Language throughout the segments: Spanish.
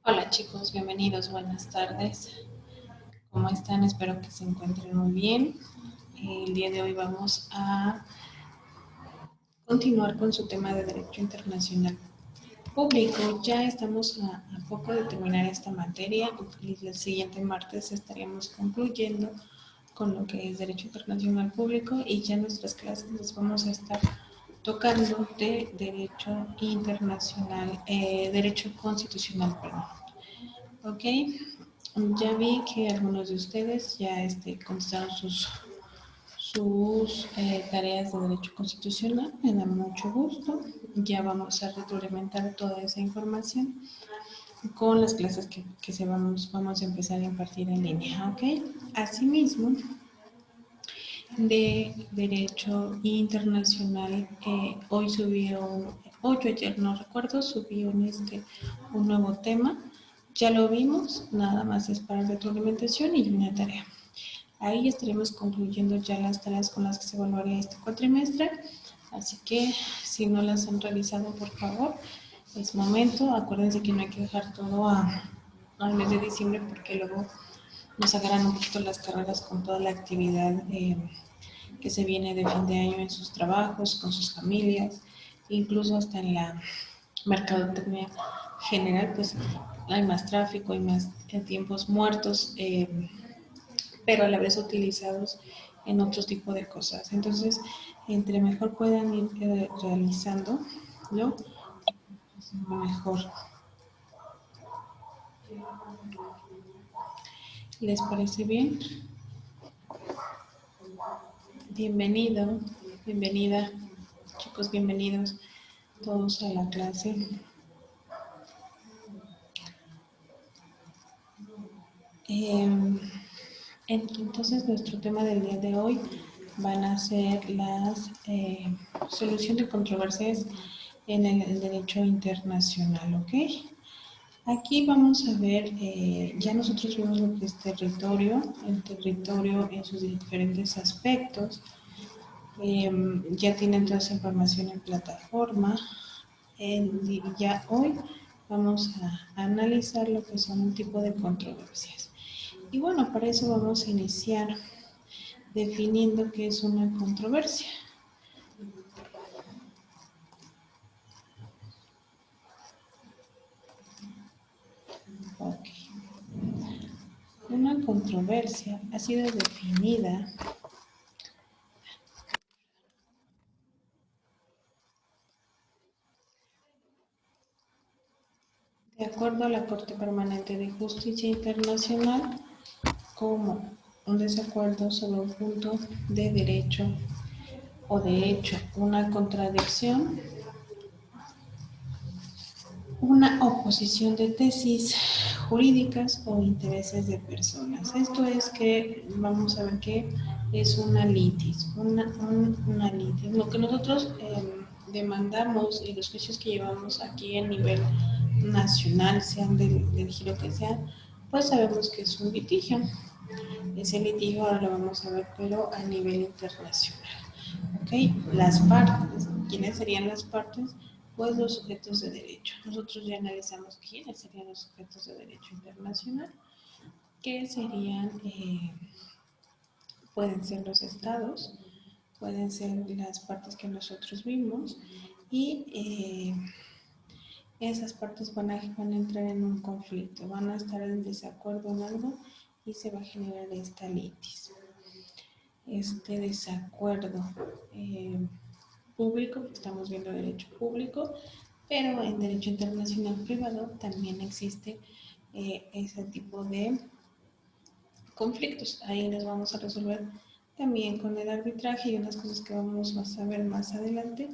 Hola chicos, bienvenidos, buenas tardes. ¿Cómo están? Espero que se encuentren muy bien. El día de hoy vamos a continuar con su tema de Derecho Internacional Público. Ya estamos a poco de terminar esta materia y el siguiente martes estaríamos concluyendo con lo que es Derecho Internacional Público y ya nuestras clases les vamos a estar tocando de Derecho Internacional, Derecho Constitucional, perdón. Ok, ya vi que algunos de ustedes ya contestaron sus tareas de Derecho Constitucional. Me da mucho gusto. Ya vamos a retroalimentar toda esa información con las clases que vamos a empezar a impartir en línea. Ok, asimismo, de Derecho Internacional, hoy yo ayer no recuerdo, subí un nuevo tema. Ya lo vimos, nada más es para retroalimentación y una tarea. Ahí estaremos concluyendo ya las tareas con las que se evaluaría este cuatrimestre. Así que si no las han realizado, por favor, es momento. Acuérdense que no hay que dejar todo al mes de diciembre porque luego nos agarran un poquito las carreras con toda la actividad que se viene de fin de año en sus trabajos, con sus familias, incluso hasta en la mercadotecnia general, pues hay más tráfico, hay más tiempos muertos, pero a la vez utilizados en otro tipo de cosas. Entonces, entre mejor puedan ir realizándolo, mejor. ¿Les parece bien? Bienvenido, bienvenida, chicos, bienvenidos todos a la clase. Entonces, nuestro tema del día de hoy van a ser las solución de controversias en el derecho internacional, ¿ok? Aquí vamos a ver, ya nosotros vimos lo que es territorio, el territorio en sus diferentes aspectos. Ya tienen toda esa información en plataforma. Ya hoy vamos a analizar lo que son un tipo de controversias. Y bueno, para eso vamos a iniciar definiendo qué es una controversia. Ok. Una controversia ha sido definida de acuerdo a la Corte Permanente de Justicia Internacional como un desacuerdo sobre un punto de derecho o de hecho, una contradicción, una oposición de tesis jurídicas o intereses de personas. Esto es que vamos a ver que es una litis, una litis. Lo que nosotros demandamos y los juicios que llevamos aquí a nivel nacional, sean del giro que sean, pues sabemos que es un litigio. Ese litigio ahora lo vamos a ver, pero a nivel internacional. ¿Ok? Las partes, ¿quiénes serían las partes? Pues los sujetos de derecho. Nosotros ya analizamos quiénes serían los sujetos de derecho internacional, que serían, pueden ser los estados, pueden ser las partes que nosotros vimos y esas partes van a entrar en un conflicto, van a estar en desacuerdo en algo y se va a generar esta litis. Este desacuerdo público, estamos viendo derecho público, pero en derecho internacional privado también existe ese tipo de conflictos. Ahí los vamos a resolver también con el arbitraje y unas cosas que vamos a ver más adelante,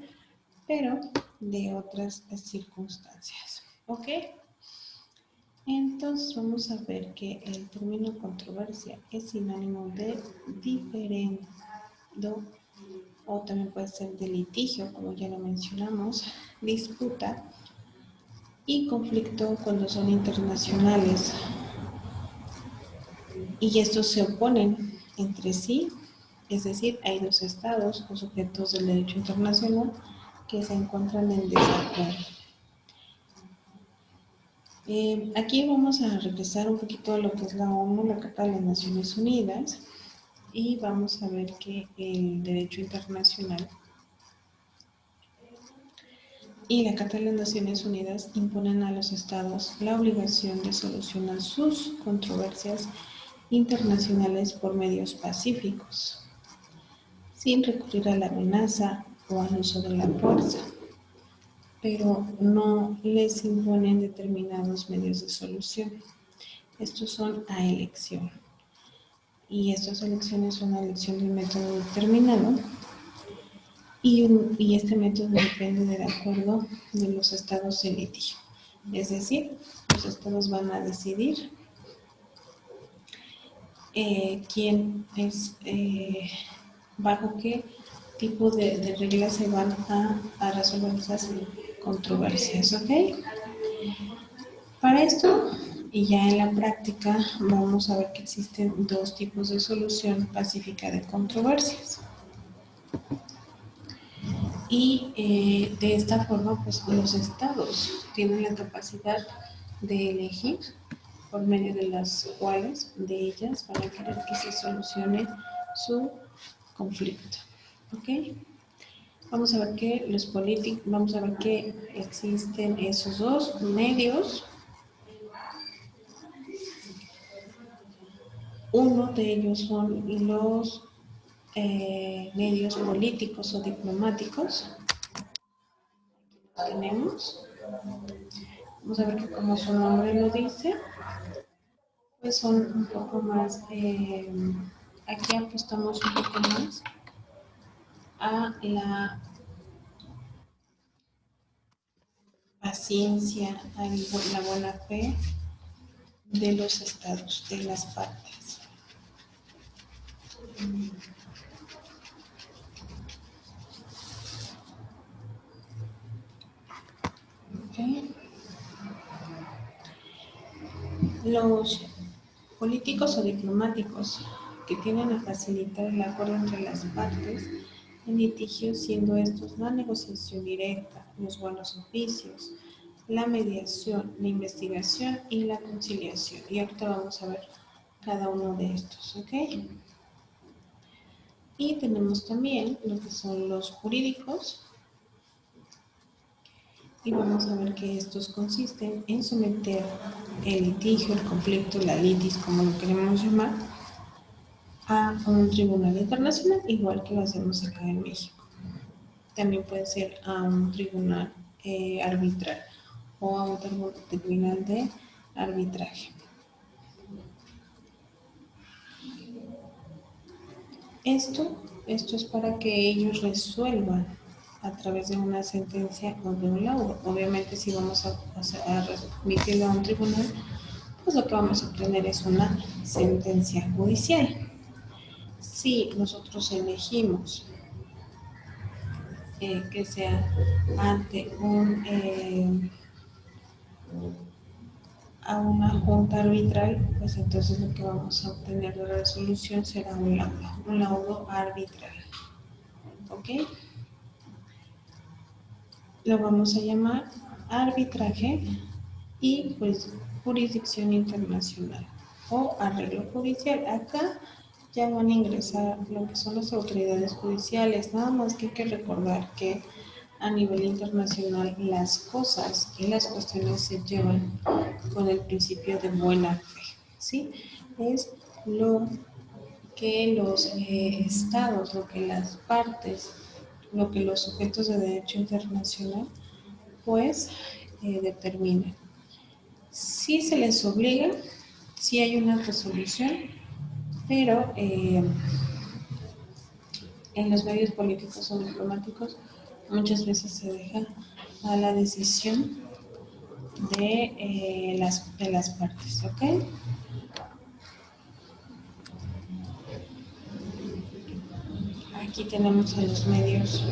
pero de otras circunstancias. ¿Ok? Entonces vamos a ver que el término controversia es sinónimo de diferendo o también puede ser de litigio, como ya lo mencionamos, disputa y conflicto cuando son internacionales y estos se oponen entre sí, es decir, hay dos estados o sujetos del derecho internacional que se encuentran en desacuerdo. Aquí vamos a regresar un poquito a lo que es la ONU, la Carta de las Naciones Unidas, y vamos a ver que el derecho internacional y la Carta de las Naciones Unidas imponen a los estados la obligación de solucionar sus controversias internacionales por medios pacíficos, sin recurrir a la amenaza o al uso de la fuerza, pero no les imponen determinados medios de solución. Estos son a elección. Y estas elecciones son una elección de un método determinado y este método depende del acuerdo de los estados en litigio. Es decir, los estados van a decidir quién es, bajo qué tipo de reglas se van a resolver esas controversias, ¿ok? Para esto, y ya en la práctica, vamos a ver que existen dos tipos de solución pacífica de controversias. Y de esta forma, pues los estados tienen la capacidad de elegir por medio de las cuales de ellas van a querer que se solucione su conflicto. ¿Ok? Vamos a ver que los políticos, vamos a ver que existen esos dos medios. Uno de ellos son los medios políticos o diplomáticos. Tenemos. Vamos a ver que como su nombre lo dice, pues son un poco más, aquí apostamos un poco más a la paciencia, a la buena fe de los estados, de las partes. Okay. Los políticos o diplomáticos que tienen a facilitar el acuerdo entre las partes en litigio, siendo estos la negociación directa, los buenos oficios, la mediación, la investigación y la conciliación. Y ahorita vamos a ver cada uno de estos, ¿ok? Y tenemos también lo que son los jurídicos, y vamos a ver que estos consisten en someter el litigio, el conflicto, la litis, como lo queremos llamar, a un tribunal internacional, igual que lo hacemos acá en México. También puede ser a un tribunal arbitral o a un tribunal de arbitraje. Esto es para que ellos resuelvan a través de una sentencia o de un laudo. Obviamente, si vamos a remitirlo a un tribunal, pues lo que vamos a obtener es una sentencia judicial. Si nosotros elegimos que sea ante a una junta arbitral, pues entonces lo que vamos a obtener de resolución será un laudo arbitral. ¿Ok? Lo vamos a llamar arbitraje y pues jurisdicción internacional o arreglo judicial. Acá ya van a ingresar lo que son las autoridades judiciales, nada más que hay que recordar que a nivel internacional las cosas y las cuestiones se llevan con el principio de buena fe, ¿sí? Es lo que los estados, lo que las partes, lo que los sujetos de derecho internacional pues determinan. Si se les obliga, si hay una resolución, pero en los medios políticos o diplomáticos muchas veces se deja a la decisión de las partes, ¿ok? Aquí tenemos a los medios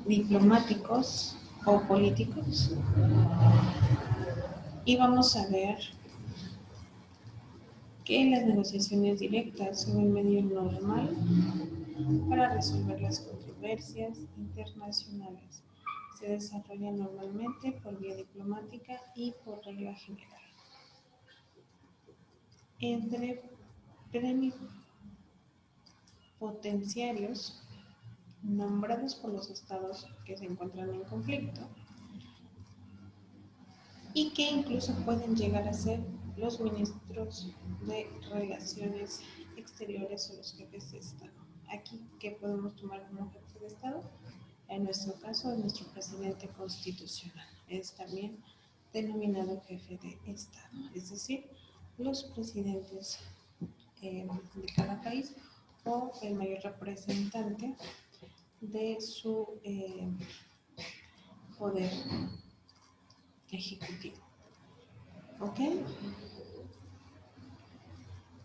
diplomáticos o políticos y vamos a ver que las negociaciones directas son el medio normal para resolver las controversias internacionales. Se desarrolla normalmente por vía diplomática diplomática y por regla general. Entre plenipotenciarios nombrados por los estados que se encuentran en conflicto y que incluso pueden llegar a ser los ministros de Relaciones Exteriores o los jefes de Estado. Aquí, ¿qué podemos tomar como jefe de Estado? En nuestro caso, nuestro presidente constitucional es también denominado jefe de Estado, es decir, los presidentes de cada país o el mayor representante de su poder ejecutivo. ¿Ok?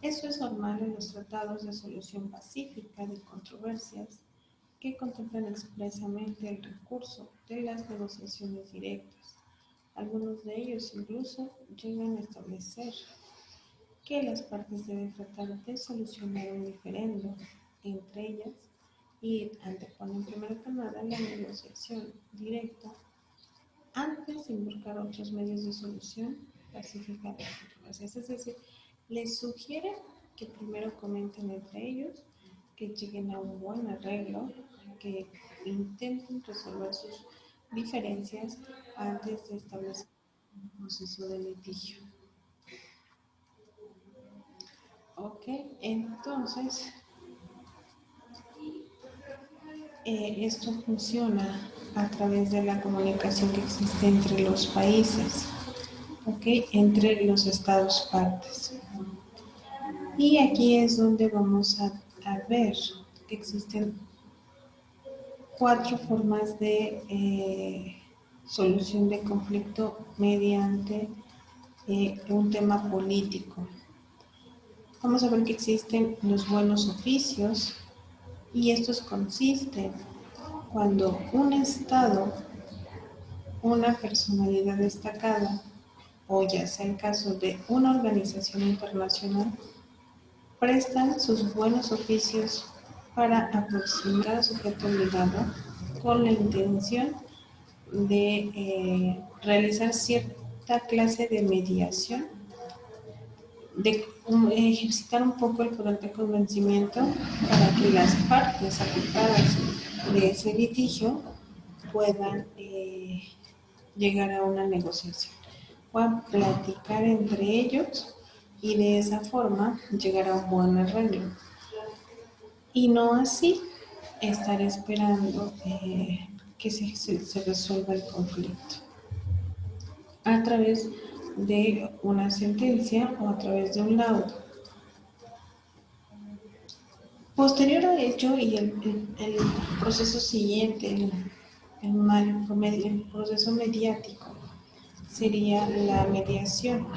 Eso es normal en los tratados de solución pacífica de controversias que contemplan expresamente el recurso de las negociaciones directas. Algunos de ellos incluso llegan a establecer que las partes deben tratar de solucionar un diferendo entre ellas y anteponen primero que nada la negociación directa antes de involucrar otros medios de solución pacífica de las controversias. Es decir, les sugiere que primero comenten entre ellos, que lleguen a un buen arreglo, que intenten resolver sus diferencias antes de establecer un proceso de litigio. Ok, entonces esto funciona a través de la comunicación que existe entre los países, ¿ok? Entre los estados partes. Y aquí es donde vamos a ver que existen 4 formas de solución de conflicto mediante un tema político. Vamos a ver que existen los buenos oficios y estos consisten cuando un estado, una personalidad destacada o ya sea el caso de una organización internacional, prestan sus buenos oficios para aproximar al sujeto obligado con la intención de realizar cierta clase de mediación, de ejercitar un poco el poder de convencimiento para que las partes afectadas de ese litigio puedan llegar a una negociación, puedan platicar entre ellos y de esa forma llegar a un buen arreglo. Y no así estar esperando que se resuelva el conflicto a través de una sentencia o a través de un laudo. Posterior a ello y el proceso siguiente, el proceso mediático, sería la mediación.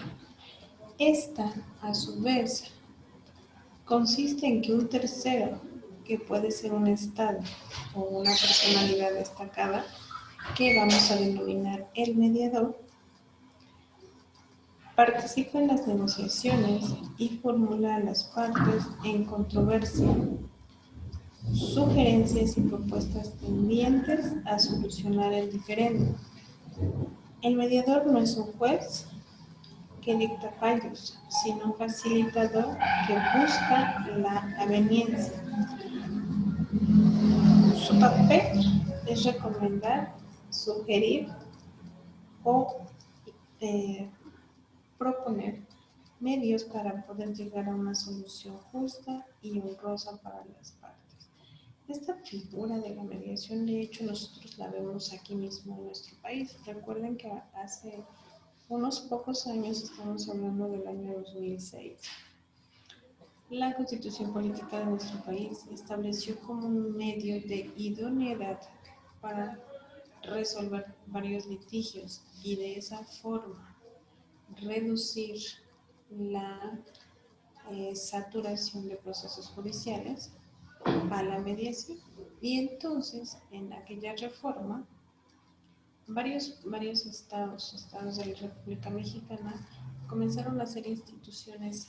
Esta, a su vez, consiste en que un tercero, que puede ser un estado o una personalidad destacada, que vamos a denominar el mediador, participa en las negociaciones y formula a las partes en controversia sugerencias y propuestas tendientes a solucionar el diferendo. El mediador no es un juez que dicta fallos, sino un facilitador que busca la aveniencia. Su papel es recomendar, sugerir o proponer medios para poder llegar a una solución justa y honrosa para las partes. Esta figura de la mediación, de hecho, nosotros la vemos aquí mismo en nuestro país. Recuerden que hace unos pocos años, estamos hablando del año 2006, la Constitución Política de nuestro país estableció como un medio de idoneidad para resolver varios litigios y de esa forma reducir la saturación de procesos judiciales a la mediación. Y entonces, en aquella reforma, varios estados de la República Mexicana comenzaron a ser instituciones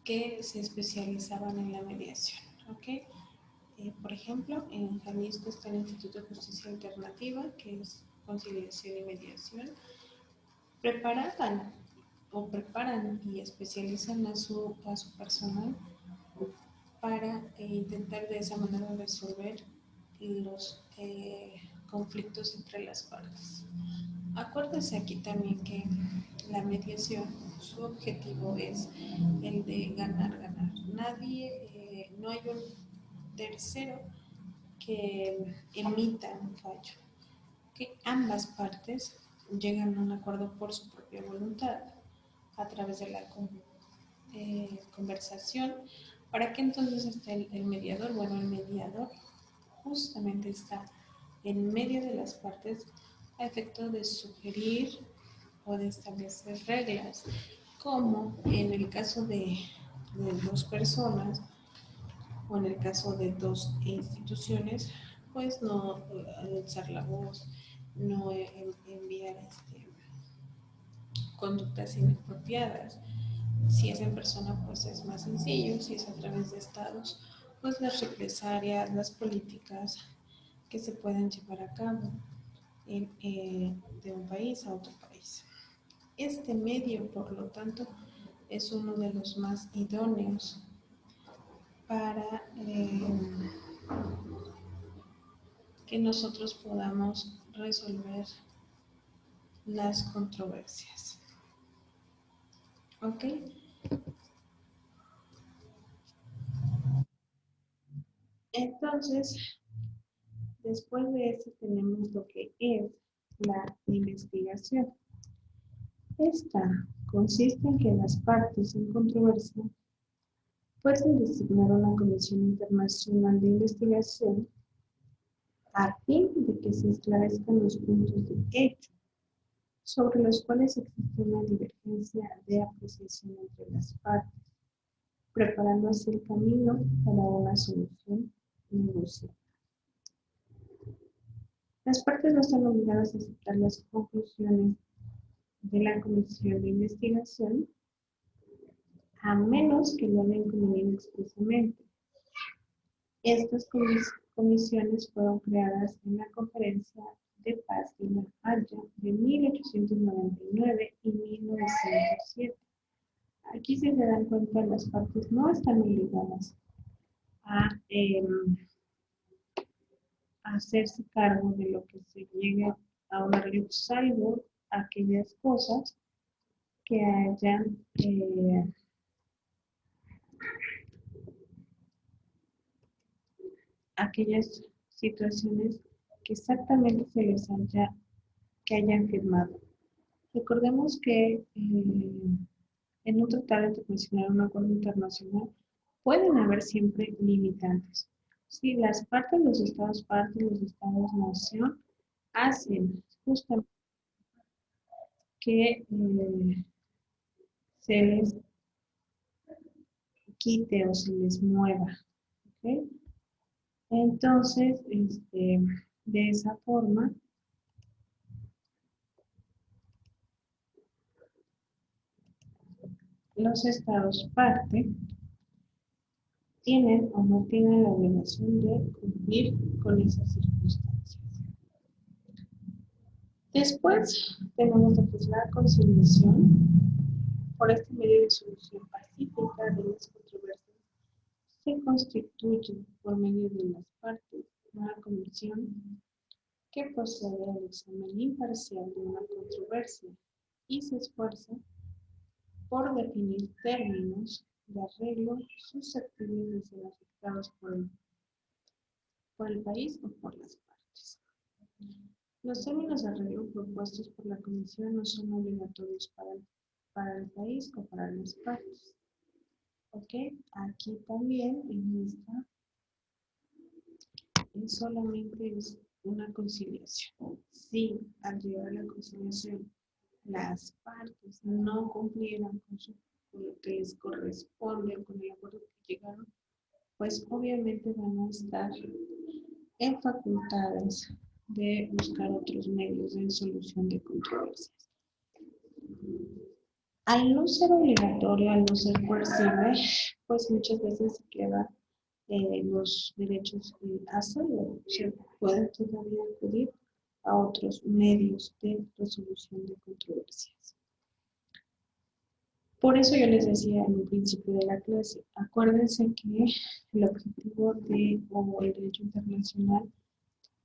que se especializaban en la mediación. Por ejemplo, en Jalisco está el Instituto de Justicia Alternativa, que es conciliación y mediación, preparan y especializan a su personal para intentar de esa manera resolver los conflictos entre las partes. Acuérdese aquí también que la mediación, su objetivo es el de ganar, ganar. No hay un tercero que emita un fallo, que ambas partes llegan a un acuerdo por su propia voluntad a través de la conversación. ¿Para qué entonces está el mediador? Bueno, el mediador justamente está en medio de las partes a efecto de sugerir o de establecer reglas, como en el caso de dos personas o en el caso de dos instituciones, pues no alzar la voz, no enviar conductas inapropiadas. Si es en persona, pues es más sencillo. Si es a través de estados, pues las represalias, las políticas que se pueden llevar a cabo de un país a otro país. Este medio, por lo tanto, es uno de los más idóneos para que nosotros podamos resolver las controversias. ¿Ok? Entonces, después de eso tenemos lo que es la investigación. Esta consiste en que las partes en controversia pueden designar una comisión internacional de investigación a fin de que se esclarezcan los puntos de hecho sobre los cuales existe una divergencia de apreciación entre las partes, preparando así el camino para una solución negociada. Las partes no están obligadas a aceptar las conclusiones de la comisión de investigación, a menos que lo hayan convenido expresamente. Estas comisiones fueron creadas en la Conferencia de Paz de La Haya de 1899 y 1907. Aquí se dan cuenta las partes no están obligadas a hacerse cargo de lo que se llegue a un arreglo, salvo aquellas cosas que hayan aquellas situaciones que exactamente se les que hayan firmado. Recordemos que en un tratado internacional, un acuerdo internacional, pueden haber siempre limitantes. Si las partes, los estados nación, hacen justamente que se les quite o se les mueva. ¿Okay? Entonces, de esa forma, los estados parte tienen o no tienen la obligación de cumplir con esas circunstancias. Después tenemos lo que es la conciliación. Por este medio de solución pacífica de las controversias se constituye por medio de las partes una comisión que procede al examen imparcial de una controversia y se esfuerza por definir términos de arreglo susceptibles de ser afectados por el país o por las partes. Los términos de arreglo propuestos por la Comisión no son obligatorios para el país o para las partes. ¿Ok? Aquí también en esta solamente es una conciliación. Si al llegar a la conciliación las partes no cumplieran con lo que les corresponde, con el acuerdo que llegaron, pues obviamente van a estar en facultades de buscar otros medios de solución de controversias. Al no ser obligatorio, al no ser coercible, pues muchas veces se queda los derechos a salvo. Se pueden todavía acudir a otros medios de resolución de controversias. Por eso yo les decía en un principio de la clase, acuérdense que el objetivo o el derecho internacional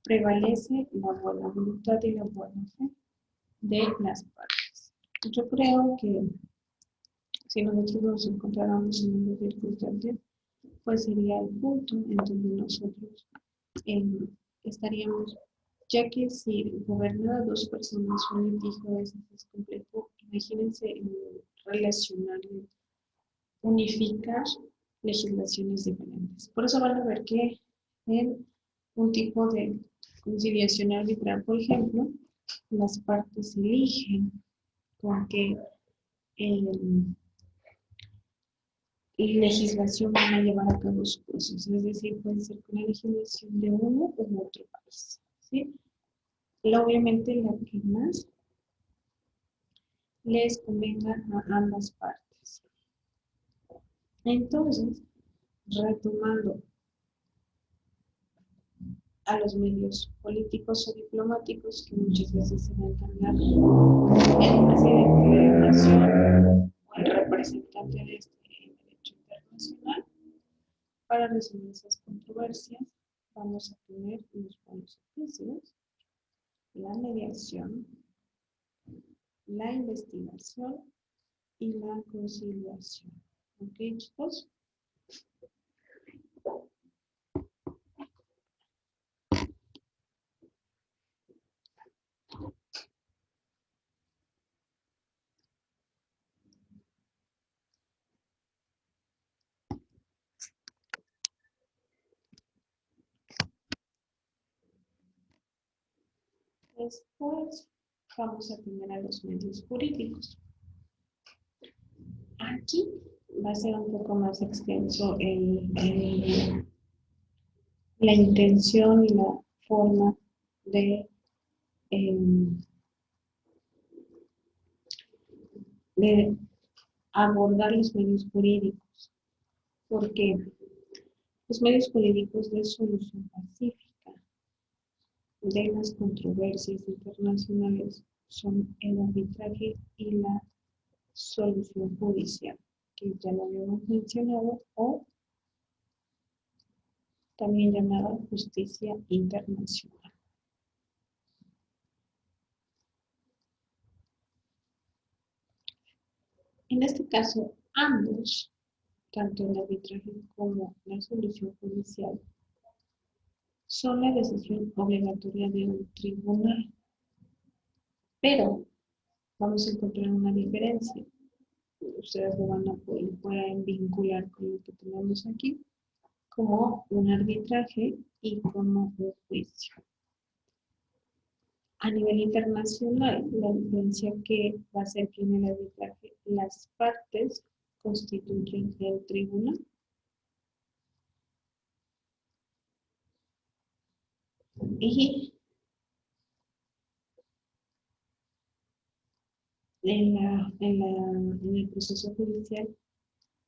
prevalece la buena voluntad y la buena fe de las partes. Yo creo que si nosotros nos encontráramos en una circunstancia, pues sería el punto en donde nosotros estaríamos, ya que si gobernar a dos personas un litigio es complejo, imagínense relacionar, unificar legislaciones diferentes. Por eso van a ver que en un tipo de conciliación arbitral, por ejemplo, las partes eligen con qué legislación van a llevar a cabo su proceso. Es decir, puede ser con la legislación de uno u otro país. ¿Sí? Obviamente la que más les convenga a ambas partes. Entonces, retomando a los medios políticos o diplomáticos que muchas veces se van a encargar el presidente de la nación o el representante de este derecho internacional para resolver esas controversias. Vamos a tener los buenos oficios, la mediación, la investigación y la conciliación. ¿Ok, chicos? Después vamos a tener a los medios jurídicos. Aquí va a ser un poco más extenso la intención y la forma de, de abordar los medios jurídicos, porque los medios jurídicos de solución pacífica de las controversias internacionales son el arbitraje y la solución judicial, que ya lo habíamos mencionado, o también llamada justicia internacional. En este caso, ambos, tanto el arbitraje como la solución judicial, son la decisión obligatoria de un tribunal. Pero vamos a encontrar una diferencia. Ustedes lo van a pueden vincular con lo que tenemos aquí, como un arbitraje y como un juicio. A nivel internacional, la diferencia que va a ser que en el arbitraje las partes constituyen el tribunal. Y en el proceso judicial,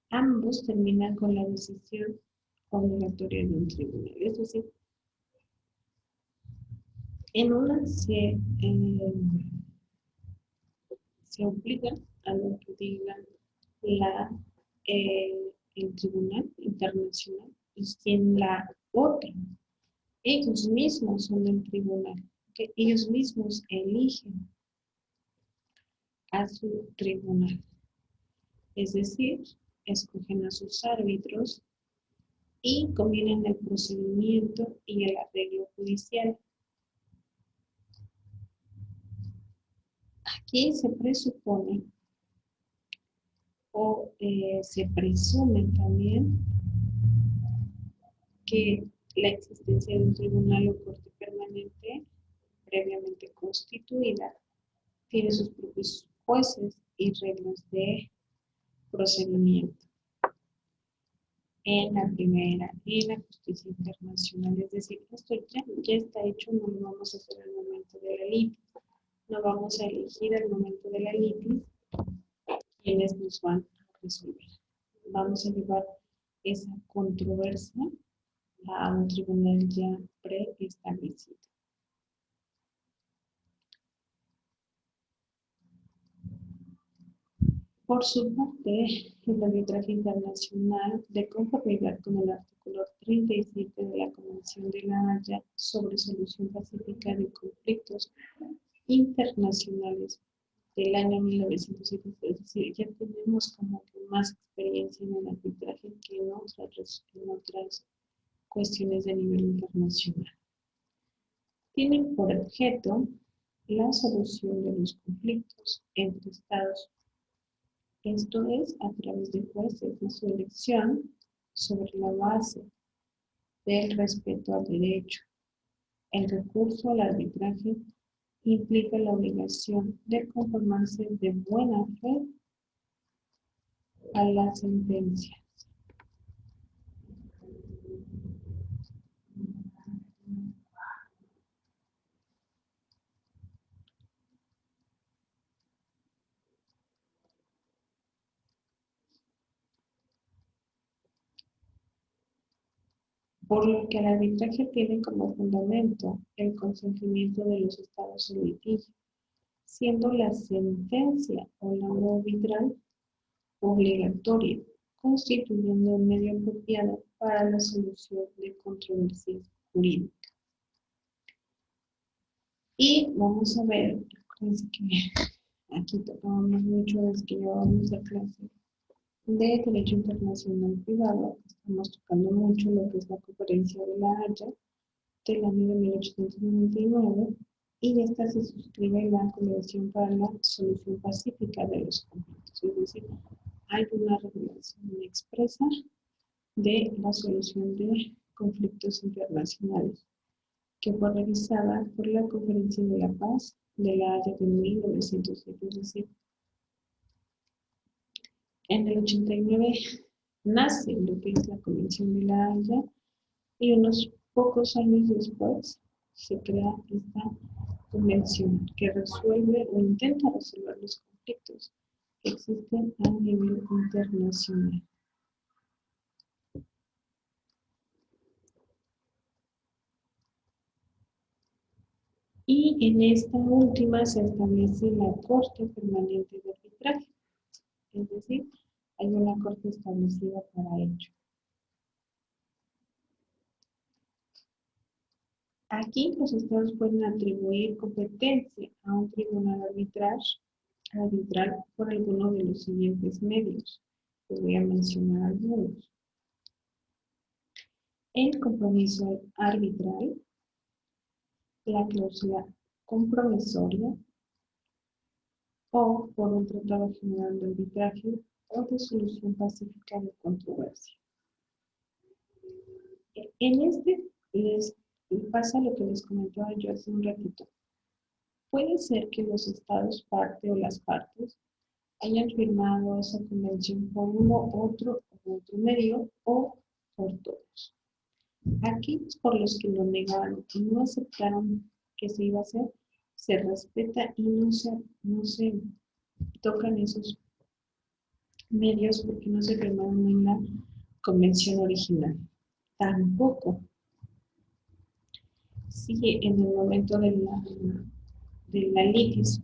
ambos terminan con la decisión obligatoria de un tribunal. Es decir, en una se obliga a lo que diga el Tribunal Internacional, y en la otra, ellos mismos son el tribunal, que ellos mismos eligen a su tribunal, es decir, escogen a sus árbitros y combinan el procedimiento y el arreglo judicial. Aquí se presupone o se presume también que la existencia de un tribunal o corte permanente previamente constituida tiene sus propios jueces y reglas de procedimiento. En la primera, en la justicia internacional, es decir, esto ya está hecho, no lo vamos a hacer al momento de la litis, no vamos a elegir al momento de la litis quienes nos van a resolver. Vamos a llevar esa controversia a un tribunal ya preestablecido. Por su parte, el arbitraje internacional, de conformidad con el artículo 37 de la Convención de la Haya sobre solución pacífica de conflictos internacionales del año 1907, es decir, ya tenemos como que más experiencia en el arbitraje que en otras cuestiones de nivel internacional. Tienen por objeto la solución de los conflictos entre estados, esto es, a través de jueces de su elección sobre la base del respeto al derecho. El recurso al arbitraje implica la obligación de conformarse de buena fe a la sentencia. Por lo que el arbitraje tiene como fundamento el consentimiento de los estados en litigio, siendo la sentencia o la arbitral obligatoria, constituyendo un medio apropiado para la solución de controversias jurídicas. Y vamos a ver, acuérdense que aquí tocamos mucho desde que llevábamos la clase de Derecho Internacional Privado, estamos tocando mucho lo que es la Conferencia de la Haya del año de 1899 y esta se suscribe en la Convención para la Solución Pacífica de los Conflictos, es decir, hay una regulación expresa de la solución de conflictos internacionales que fue revisada por la Conferencia de la Paz de la Haya de 1907, es decir, en el 89 nace lo que es la Convención de la Haya y unos pocos años después se crea esta convención que resuelve o intenta resolver los conflictos que existen a nivel internacional. Y en esta última se establece la Corte Permanente de Arbitraje, es decir, hay una corte establecida para ello. Aquí los estados pueden atribuir competencia a un tribunal arbitral por alguno de los siguientes medios. Les voy a mencionar algunos. El compromiso arbitral, la cláusula compromisoria o por un tratado general de arbitraje o de solución pacífica de controversia. En este les pasa lo que les comentaba yo hace un ratito. Puede ser que los estados parte o las partes hayan firmado esa convención por uno, otro medio o por todos. Aquellos por los que lo negaron y no aceptaron que se iba a hacer, se respeta y no se tocan esos medios porque no se firmaron en la convención original. Tampoco, si en el momento de la litis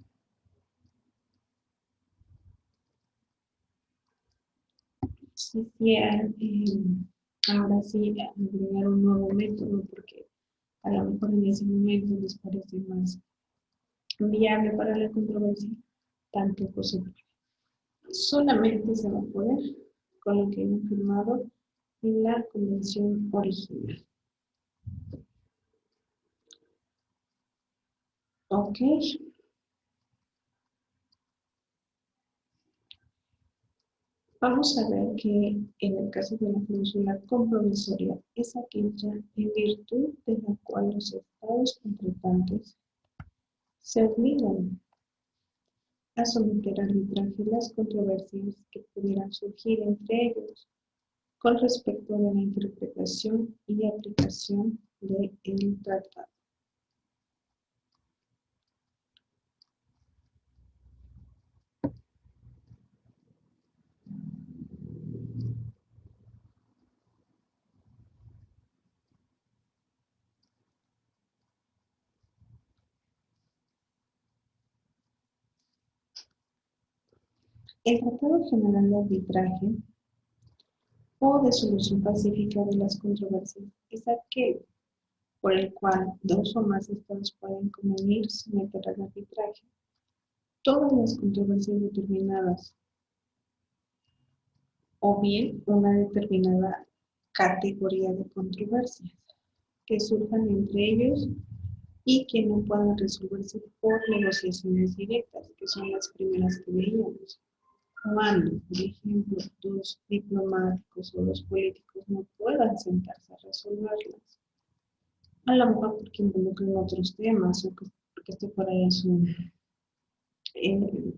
quisieran ahora sí agregar un nuevo método porque a lo mejor en ese momento les parece más viable para la controversia, tampoco se puede. Solamente se va a poder con lo que hemos firmado en la convención original. Ok. Vamos a ver que en el caso de la cláusula compromisoria es aquella en virtud de la cual los estados contratantes se obligan a someter a arbitraje las controversias que pudieran surgir entre ellos con respecto de la interpretación y aplicación del tratado. El Tratado General de Arbitraje o de Solución Pacífica de las Controversias es aquel por el cual dos o más estados pueden convenir someter al arbitraje todas las controversias determinadas o bien una determinada categoría de controversias que surjan entre ellos y que no puedan resolverse por negociaciones directas, que son las primeras que veíamos. Cuando, por ejemplo, dos diplomáticos o dos políticos no puedan sentarse a resolverlas, a lo mejor porque involucran otros temas o porque esto fuera eh,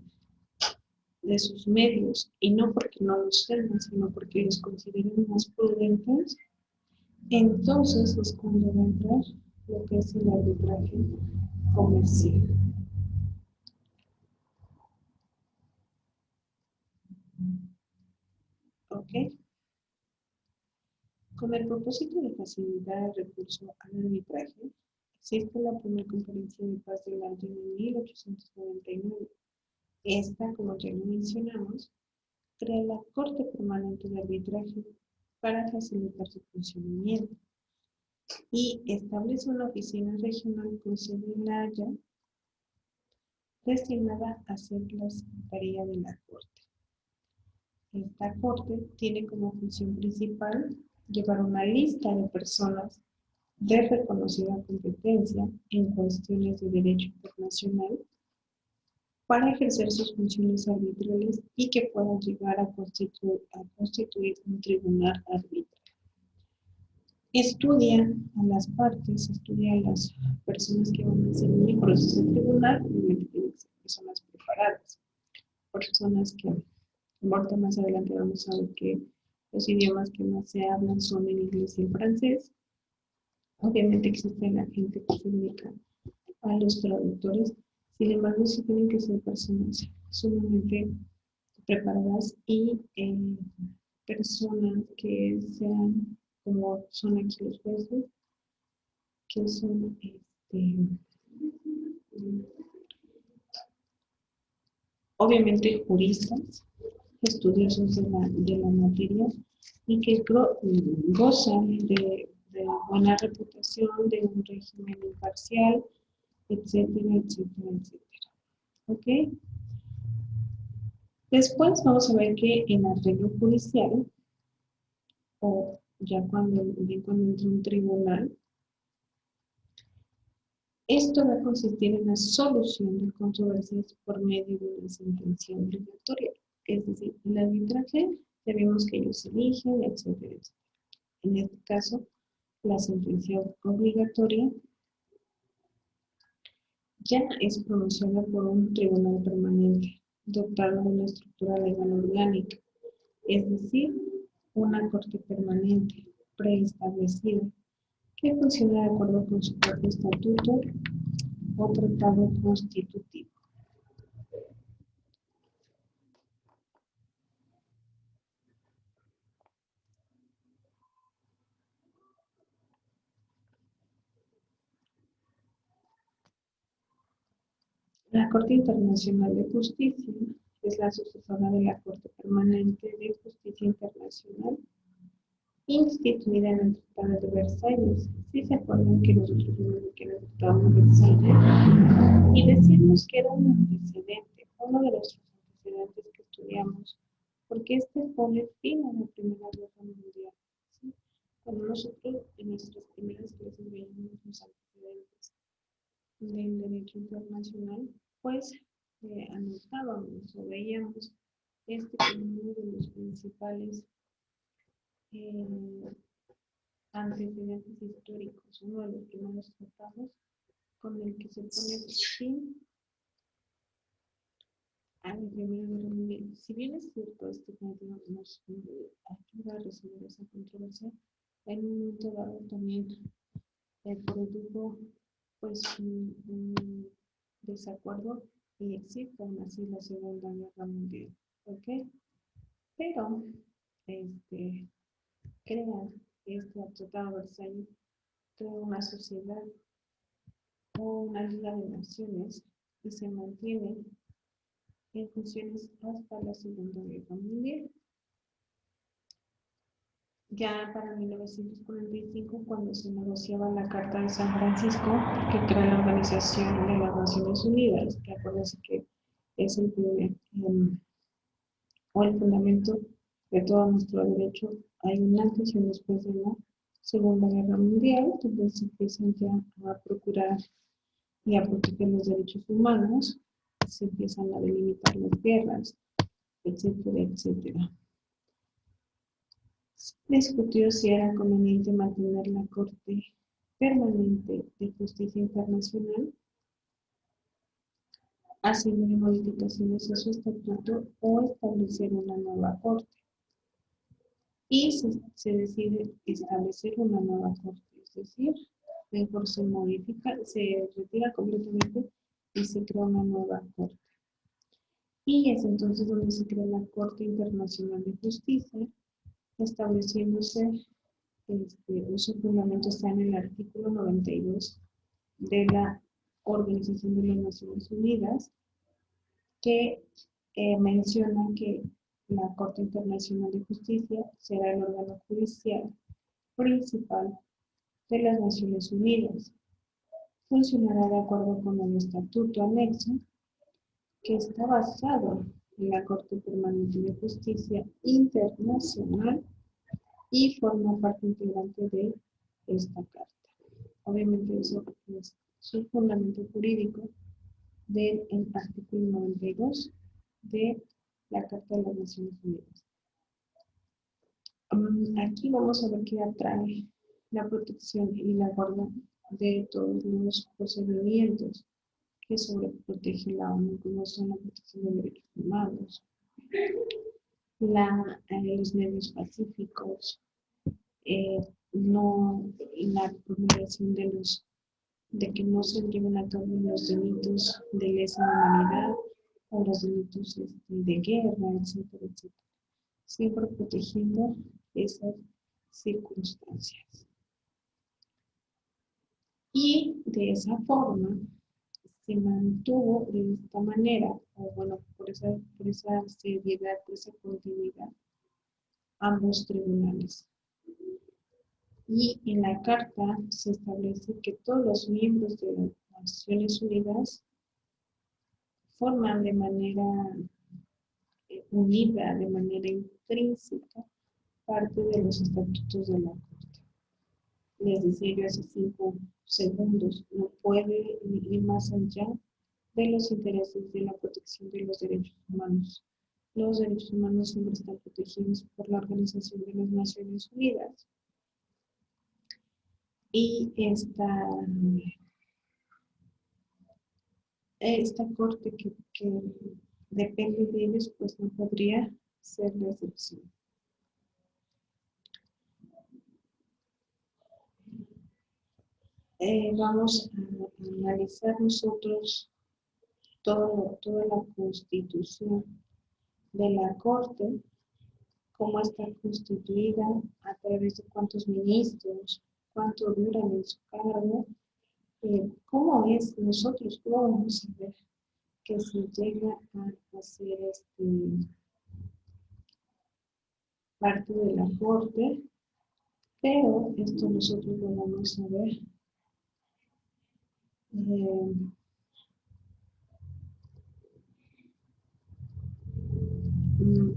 de sus medios, y no porque no los tengan, sino porque los consideren más prudentes, entonces es cuando va a entrar lo que es el arbitraje comercial. ¿Ok? Con el propósito de facilitar el recurso al arbitraje, existe la primera conferencia de paz del año de 1899. Esta, como ya lo mencionamos, crea la Corte Permanente de Arbitraje para facilitar su funcionamiento y establece una oficina regional con sede en La Haya destinada a ser la Secretaría de la Corte. Esta Corte tiene como función principal llevar una lista de personas de reconocida competencia en cuestiones de derecho internacional para ejercer sus funciones arbitrales y que puedan llegar a constituir un tribunal arbitral. Estudia a las partes, estudia a las personas que van a ser miembros de ese tribunal, obviamente tienen que ser personas preparadas, personas que, ahorita más adelante vamos a ver que los idiomas que más se hablan son el inglés y el francés. Obviamente existe la gente que se dedica a los traductores, sin embargo sí tienen que ser personas sumamente preparadas y personas que sean, como son aquí los jueces, que son obviamente juristas, estudiosos de la materia y que gozan de buena reputación, de un régimen imparcial, etcétera, etcétera, etcétera. ¿Ok? Después vamos a ver que en arreglo judicial, o ya cuando entra un tribunal, esto va a consistir en la solución de controversias por medio de una sentencia obligatoria. Es decir, el arbitraje, ya vimos que ellos eligen, etcétera, etcétera. En este caso, la sentencia obligatoria ya es pronunciada por un tribunal permanente, dotado de una estructura legal orgánica, es decir, una corte permanente preestablecida que funciona de acuerdo con su propio estatuto o tratado constitutivo. La Corte Internacional de Justicia es la sucesora de la Corte Permanente de Justicia Internacional, instituida en el Tratado de Versalles. Si se acuerdan que nosotros vimos que era el Tratado de Versalles y decimos que era un antecedente, uno de los antecedentes que estudiamos, porque este pone fin a la Primera Guerra Mundial. ¿Sí? Cuando nosotros en nuestras primeras clases veíamos los antecedentes del derecho internacional, pues anotábamos o veíamos este como uno de los principales eh, antecedentes históricos, uno de los primeros tratados con el que se pone fin a la Primera Guerra Mundial. Si bien es cierto, este medio nos ayuda a resolver esa controversia, en un momento dado también produjo pues un desacuerdo y existe aún así la Segunda Guerra Mundial. ¿Ok? Pero este, crea este Tratado de Versalles, crea una sociedad o una liga de naciones y se mantiene en funciones hasta la Segunda Guerra Mundial. Ya para 1945, cuando se negociaba la Carta de San Francisco, que crea la Organización de las Naciones Unidas, que acuérdense que es el primer, o el fundamento de todo nuestro derecho, hay un antes y un después de la Segunda Guerra Mundial, donde se empiezan ya a procurar y a proteger los derechos humanos, se empiezan a delimitar las guerras, etcétera, etcétera. Se discutió si era conveniente mantener la Corte Permanente de Justicia Internacional, haciendo modificaciones a su estatuto o establecer una nueva Corte. Y se decide establecer una nueva Corte, es decir, mejor se modifica, se retira completamente y se crea una nueva Corte. Y es entonces donde se crea la Corte Internacional de Justicia, estableciéndose, su fundamento está en el artículo 92 de la Organización de las Naciones Unidas, que menciona que la Corte Internacional de Justicia será el órgano judicial principal de las Naciones Unidas. Funcionará de acuerdo con el estatuto anexo, que está basado en la Corte Permanente de Justicia Internacional y forma parte integrante de esta carta. Obviamente eso es su fundamento jurídico del artículo 92 de la Carta de las Naciones Unidas. Aquí vamos a ver qué atrae la protección y la guarda de todos los procedimientos que sobreprotege la ONU, como son la protección de derechos humanos, los medios pacíficos, la promulgación de que no se lleven a cabo los delitos de lesa humanidad o los delitos de guerra, etcétera, etcétera. Siempre protegiendo esas circunstancias. Y de esa forma se mantuvo de esta manera, o bueno, por esa seriedad, por esa continuidad, ambos tribunales. Y en la carta se establece que todos los miembros de las Naciones Unidas forman de manera unida, de manera intrínseca, parte de los estatutos de la Corte. Les decía yo hace 5 segundos, no puede ir más allá de los intereses de la protección de los derechos humanos. Los derechos humanos siempre están protegidos por la Organización de las Naciones Unidas. Y esta corte que depende de ellos, pues no podría ser la excepción. Vamos a analizar nosotros toda la constitución de la Corte, cómo está constituida, a través de cuántos ministros, cuánto duran en su cargo, cómo es nosotros, cómo vamos a ver que se llega a ser parte de la Corte, pero esto nosotros lo vamos a ver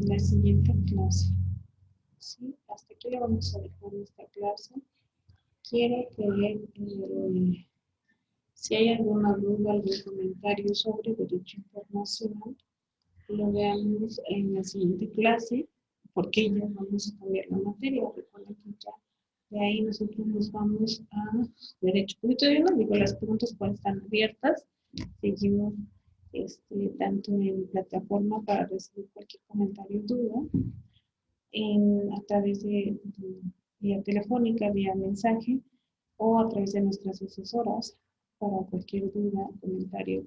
la siguiente clase. ¿Sí? Hasta aquí le vamos a dejar esta clase. Quiero que si hay alguna duda, algún comentario sobre derecho internacional, lo veamos en la siguiente clase, porque ya vamos a cambiar la materia. Recuerden que ya de ahí nosotros nos vamos a derecho. Yo todavía no digo, las preguntas pueden estar abiertas. Seguimos tanto en plataforma para recibir cualquier comentario o duda, a través de vía telefónica, vía mensaje, o a través de nuestras asesoras para cualquier duda, comentario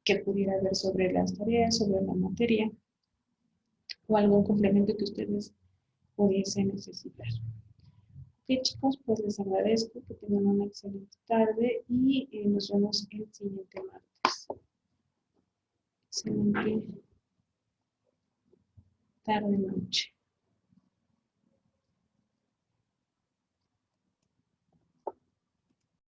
que pudiera haber sobre las tareas, sobre la materia, o algún complemento que ustedes pudiesen necesitar. Ok, chicos, pues les agradezco, que tengan una excelente tarde y nos vemos el siguiente martes. Sentir tarde noche.